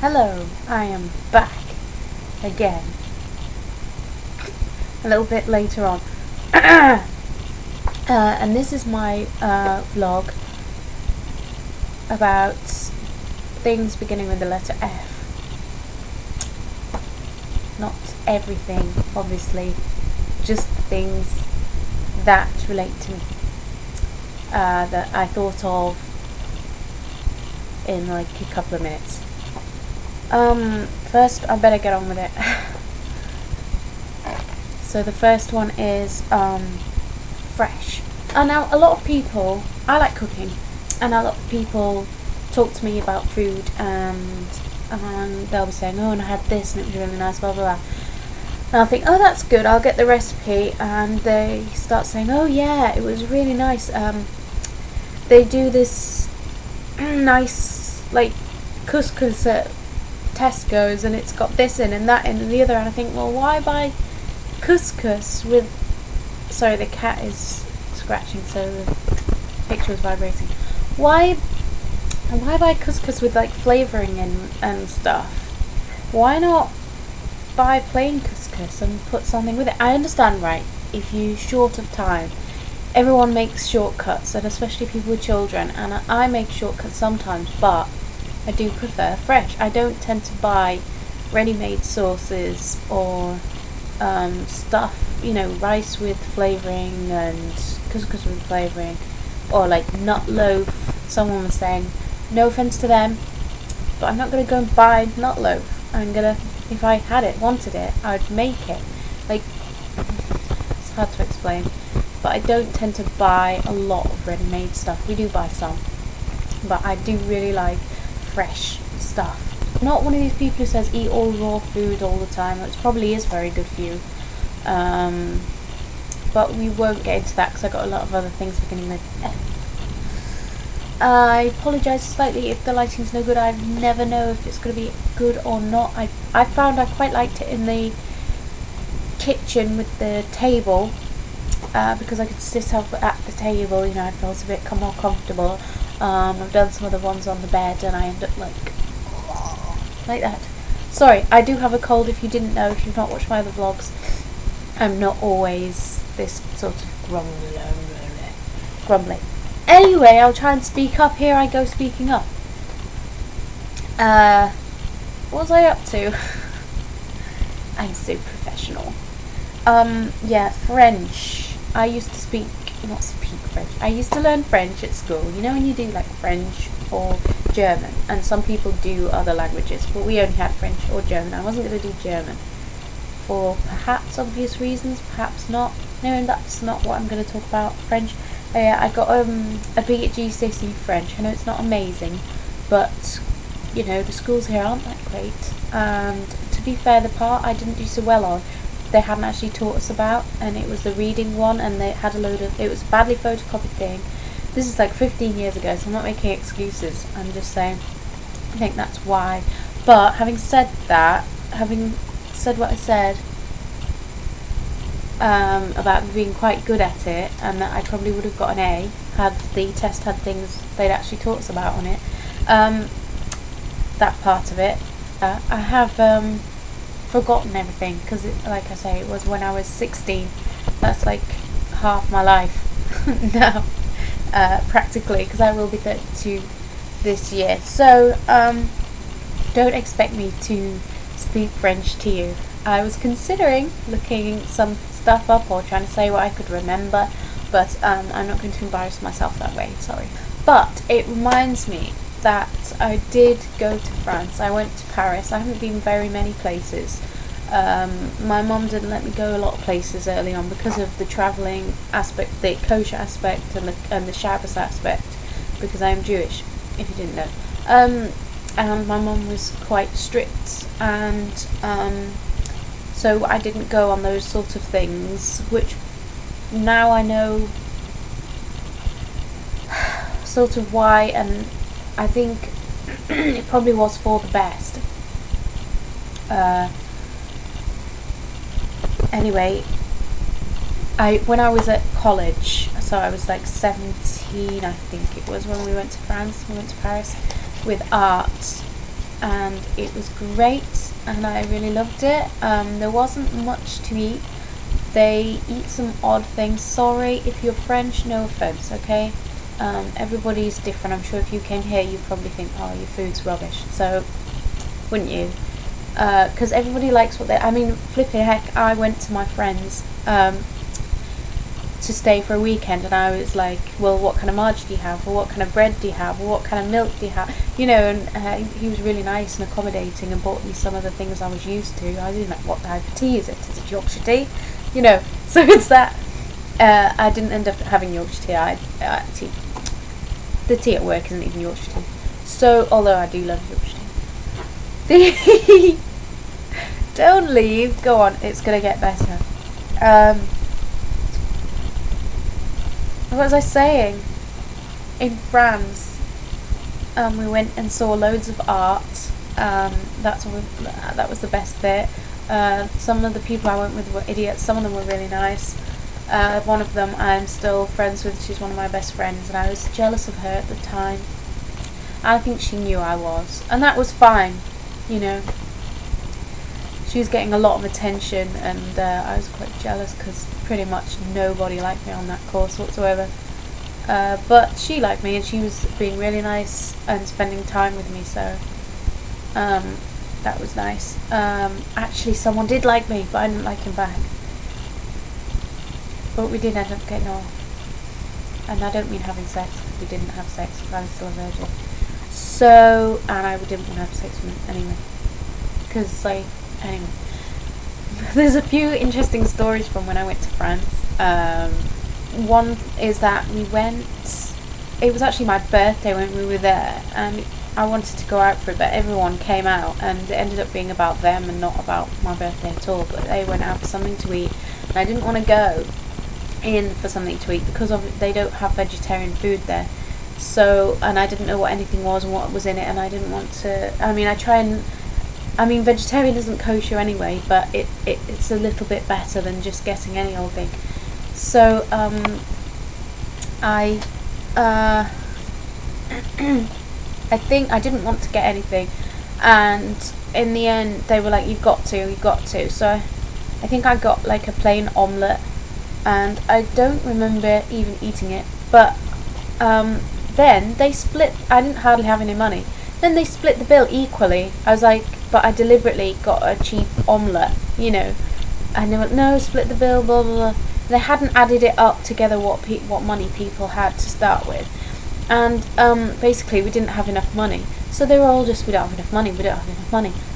Hello, I am back again. A little bit later on. And this is my vlog about things beginning with the letter F. Not everything, obviously, just things that relate to me, that I thought of in like a couple of minutes. First I better get on with it. So the first one is fresh. And now a lot of people, I like cooking, and a lot of people talk to me about food, and they'll be saying, oh, and I had this and it was really nice, blah blah blah. And I'll think, oh, that's good, I'll get the recipe, and they start saying, oh yeah, it was really nice. They do this nice like couscous at Tesco's, and it's got this in and that in and the other, and I think, well, why buy couscous with, sorry, the cat is scratching so the picture is vibrating. Why buy couscous with like flavouring and stuff? Why not buy plain couscous and put something with it? I understand, right, if you're short of time, everyone makes shortcuts, and especially people with children, and I make shortcuts sometimes, but I do prefer fresh. I don't tend to buy ready-made sauces or stuff, you know, rice with flavouring and couscous with flavouring, or like nut loaf. Someone was saying, no offence to them, but I'm not going to go and buy nut loaf. I'm going to, if I had it, wanted it, I would make it. Like, it's hard to explain, but I don't tend to buy a lot of ready-made stuff. We do buy some, but I do really like fresh stuff. Not one of these people who says eat all raw food all the time, which probably is very good for you, but we won't get into that because I've got a lot of other things beginning with F. I apologise slightly if the lighting's no good. I never know if it's going to be good or not. I found I quite liked it in the kitchen with the table, because I could sit up at the table, you know, I felt a bit more comfortable. I've done some of the ones on the bed and I end up like that. Sorry, I do have a cold, if you didn't know, if you've not watched my other vlogs. I'm not always this sort of grumbly. Anyway, I'll try and speak up. Here I go speaking up. What was I up to? I'm so professional. Yeah, French. I used to not speak French. I used to learn French at school. You know when you do like French or German, and some people do other languages, but we only had French or German. I wasn't going to do German for perhaps obvious reasons, perhaps not. No, and that's not what I'm going to talk about. French. I got a B at Gcse French. I know it's not amazing, but you know the schools here aren't that great. And to be fair, the part I didn't do so well on, they hadn't actually taught us about, and it was the reading one, and they had it was a badly photocopied thing. This is like 15 years ago, so I'm not making excuses, I'm just saying I think that's why. But having said that, having said what I said about being quite good at it, and that I probably would have got an A had the test had things they'd actually taught us about on it, that part of it, I have forgotten everything, because like I say, it was when I was 16. That's like half my life now, practically, because I will be 32 this year. So don't expect me to speak French to you. I was considering looking some stuff up or trying to say what I could remember, but I'm not going to embarrass myself that way, sorry. But it reminds me that I did go to France. I went to Paris. I haven't been very many places. My mum didn't let me go a lot of places early on because of the travelling aspect, the kosher aspect, and the Shabbos aspect, because I am Jewish, if you didn't know. And my mum was quite strict, and so I didn't go on those sort of things, which now I know sort of why, and I think it probably was for the best. Anyway, when I was at college, so I was like 17, I think it was, when we went to France, we went to Paris with art, and it was great, and I really loved it. There wasn't much to eat. They eat some odd things. Sorry if you're French, no offense, okay? Everybody's different. I'm sure if you came here you'd probably think, oh, your food's rubbish, so wouldn't you? Because everybody likes what they, I mean, flipping heck, I went to my friends to stay for a weekend, and I was like, well, what kind of marge do you have, or what kind of bread do you have, or what kind of milk do you have, you know, and he was really nice and accommodating and bought me some of the things I was used to. I didn't know, what type of tea is it? Is it Yorkshire tea? You know, so it's that. I didn't end up having Yorkshire tea. Tea. The tea at work isn't even Yorkshire tea. So, although I do love Yorkshire tea. Don't leave. Go on, it's going to get better. What was I saying? In France, we went and saw loads of art. That was the best bit. Some of the people I went with were idiots. Some of them were really nice. One of them I'm still friends with. She's one of my best friends, and I was jealous of her at the time. I think she knew I was, and that was fine, you know. She was getting a lot of attention, and I was quite jealous because pretty much nobody liked me on that course whatsoever. But she liked me, and she was being really nice and spending time with me, so that was nice. Actually, someone did like me, but I didn't like him back. But we did end up getting off. And I don't mean having sex, because we didn't have sex, because I was still a virgin. So, and I didn't want to have sex with him anyway. Because, like, anyway. There's a few interesting stories from when I went to France. One is that we went, it was actually my birthday when we were there, and I wanted to go out for it, but everyone came out, and it ended up being about them and not about my birthday at all. But they went out for something to eat, and I didn't want to go in for something to eat because they don't have vegetarian food there. So, and I didn't know what anything was and what was in it, and I didn't want to, I mean, vegetarian isn't kosher anyway, but it's a little bit better than just getting any old thing. So, I think I didn't want to get anything, and in the end they were like, you've got to. So I think I got like a plain omelette, and I don't remember even eating it, but then they split. I didn't hardly have any money. Then they split the bill equally. I was like, but I deliberately got a cheap omelette, you know, and they went, no, split the bill, blah blah blah. They hadn't added it up together what money people had to start with, and basically we didn't have enough money. So they were all just, we don't have enough money.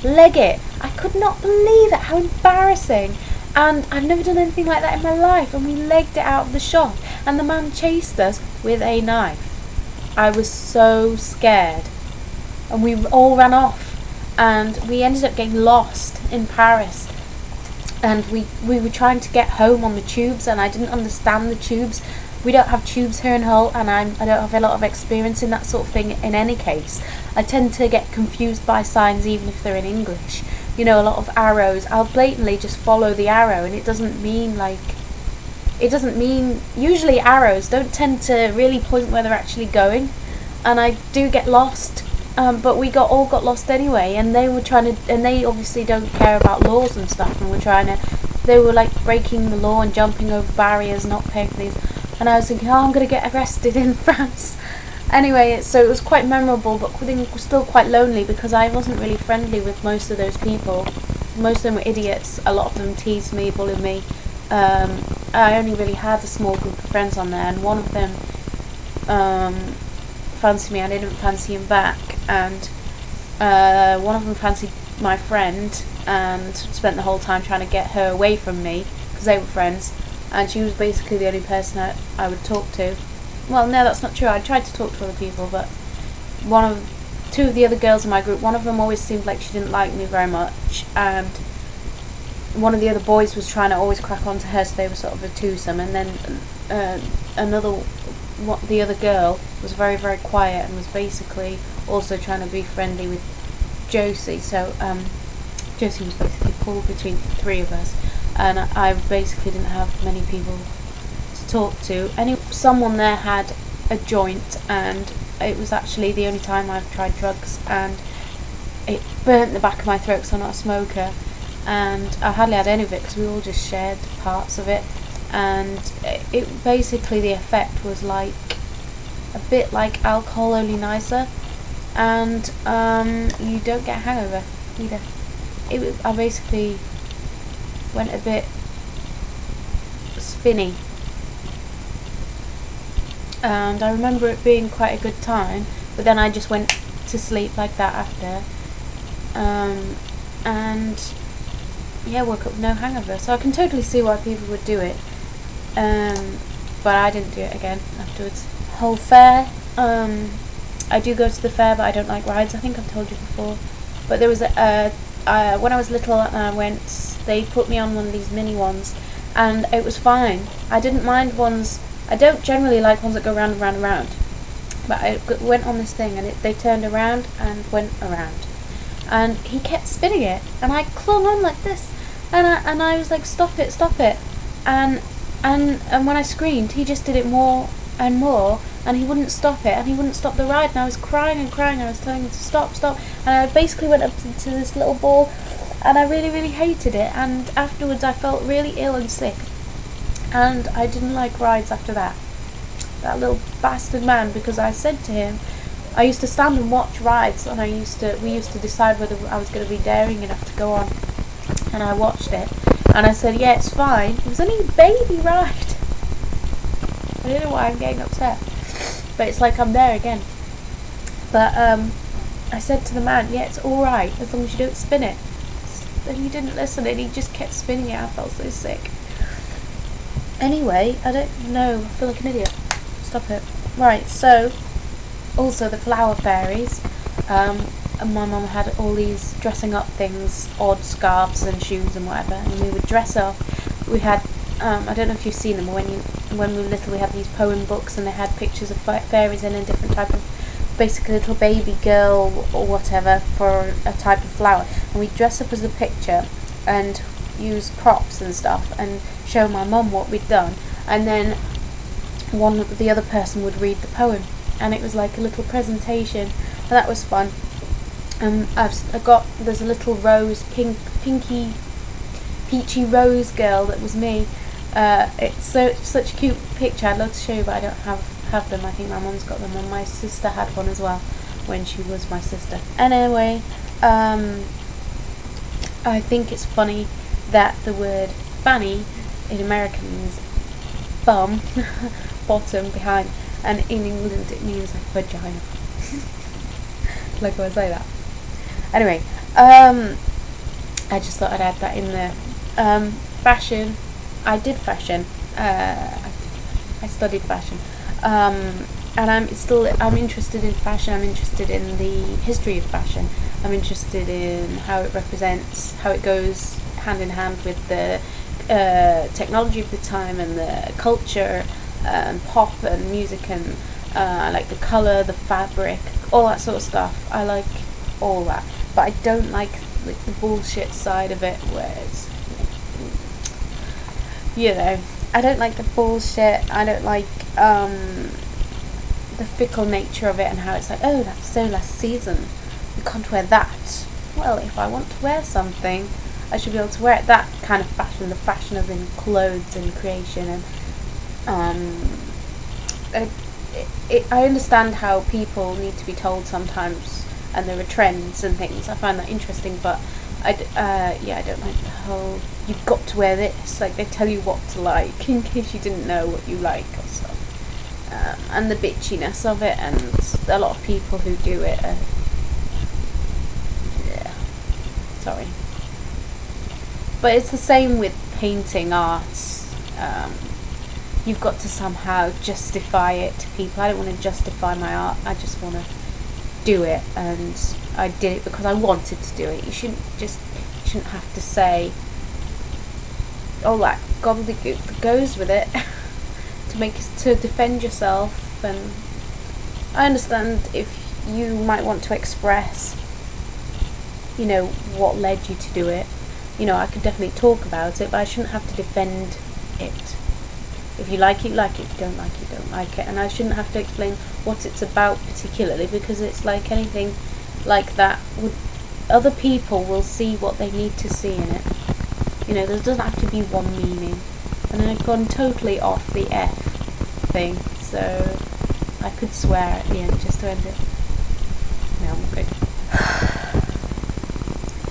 Leg it. I could not believe it. How embarrassing. And I've never done anything like that in my life. And we legged it out of the shop, and the man chased us with a knife. I was so scared, and we all ran off, and we ended up getting lost in Paris. And we were trying to get home on the tubes, and I didn't understand the tubes. We don't have tubes here in Hull, and I don't have a lot of experience in that sort of thing in any case. I tend to get confused by signs even if they're in English. You know, a lot of arrows, I'll blatantly just follow the arrow, and it doesn't mean, usually arrows don't tend to really point where they're actually going, and I do get lost. But we all got lost anyway, and they were trying to, and they obviously don't care about laws and stuff, and they were like breaking the law and jumping over barriers, not paying for these, and I was thinking, oh, I'm going to get arrested in France. Anyway, so it was quite memorable, but still quite lonely, because I wasn't really friendly with most of those people. Most of them were idiots. A lot of them teased me, bullied me. I only really had a small group of friends on there, and one of them fancied me. I didn't fancy him back, and one of them fancied my friend and spent the whole time trying to get her away from me because they were friends, and she was basically the only person I would talk to. Well, no, that's not true. I tried to talk to other people, but two of the other girls in my group, one of them always seemed like she didn't like me very much, and one of the other boys was trying to always crack on to her, so they were sort of a twosome, and then the other girl was very, very quiet and was basically also trying to be friendly with Gcse. So Gcse was basically pulled between the three of us, and I basically didn't have many people to talk to. Someone there had a joint, and it was actually the only time I've tried drugs, and it burnt the back of my throat because I'm not a smoker, and I hardly had any of it because we all just shared parts of it, and it basically, the effect was like a bit like alcohol, only nicer, and you don't get a hangover either. I basically went a bit spinny, and I remember it being quite a good time, but then I just went to sleep like that after, and yeah, woke up with no hangover. So I can totally see why people would do it, but I didn't do it again afterwards. Whole fair, I do go to the fair, but I don't like rides. I think I've told you before, but there was when I was little and I went, they put me on one of these mini ones, and it was fine. I didn't mind ones. I don't generally like ones that go round and round and round, but I went on this thing, and they turned around and went around, and he kept spinning it, and I clung on like this, and I was like, stop it, and when I screamed, he just did it more and more, and he wouldn't stop it, and he wouldn't stop the ride, and I was crying and crying, and I was telling him to stop, and I basically went up to this little ball, and I really, really hated it, and afterwards I felt really ill and sick, and I didn't like rides after that little bastard man, because I said to him, I used to stand and watch rides, and we used to decide whether I was going to be daring enough to go on, and I watched it, and I said, yeah, it's fine, it was only a baby ride. I don't know why I'm getting upset, but it's like I'm there again. But I said to the man, yeah, it's alright as long as you don't spin it. And he didn't listen, and he just kept spinning it. I felt so sick. Anyway, I don't know, I feel like an idiot. Stop it. Right, so also the flower fairies, and my mum had all these dressing up things, odd scarves and shoes and whatever, and we would dress up. We had I don't know if you've seen them. When we were little, we had these poem books, and they had pictures of fairies in a different type of, basically a little baby girl or whatever for a type of flower, and we'd dress up as a picture and use props and stuff and show my mum what we'd done, and then the other person would read the poem, and it was like a little presentation, and that was fun. There's a little peachy rose girl that was me. It's such a cute picture. I'd love to show you, but I don't have them. I think my mum's got them, and my sister had one as well when she was my sister. Anyway, I think it's funny that the word fanny in America means bum, bottom, behind, and in England it means like vagina. Like I say that. Anyway, I just thought I'd add that in there. Fashion. I did fashion. I studied fashion. And I'm interested in fashion. I'm interested in the history of fashion. I'm interested in how it represents, how it goes hand in hand with the technology of the time and the culture, and pop and music, and I like the colour, the fabric, all that sort of stuff. I like all that, but I don't like the bullshit side of it, where it's, I don't like the bullshit. I don't like the fickle nature of it, and how it's like, oh, that's so last season, you can't wear that. Well, if I want to wear something, I should be able to wear it. That kind of fashion, the fashion of in clothes and creation, and I understand how people need to be told sometimes, and there are trends and things. I find that interesting, but I don't like the whole, you've got to wear this, like they tell you what to like in case you didn't know what you like or stuff, and the bitchiness of it, and a lot of people who do it are, sorry. But it's the same with painting art. You've got to somehow justify it to people. I don't want to justify my art, I just want to do it, and I did it because I wanted to do it. You shouldn't have to say all that gobbledygook that goes with it to defend yourself. And I understand if you might want to express, what led you to do it. I could definitely talk about it, but I shouldn't have to defend it. If you like it, you like it. If you don't like it, you don't like it. And I shouldn't have to explain what it's about particularly, because it's like anything like that would other people will see what they need to see in it. You know, there doesn't have to be one meaning. And then I've gone totally off the F thing, so I could swear at the end just to end it. No, I'm good.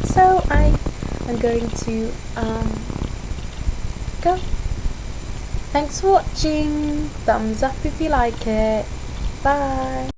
So I am going to go. Thanks for watching. Thumbs up if you like it. Bye.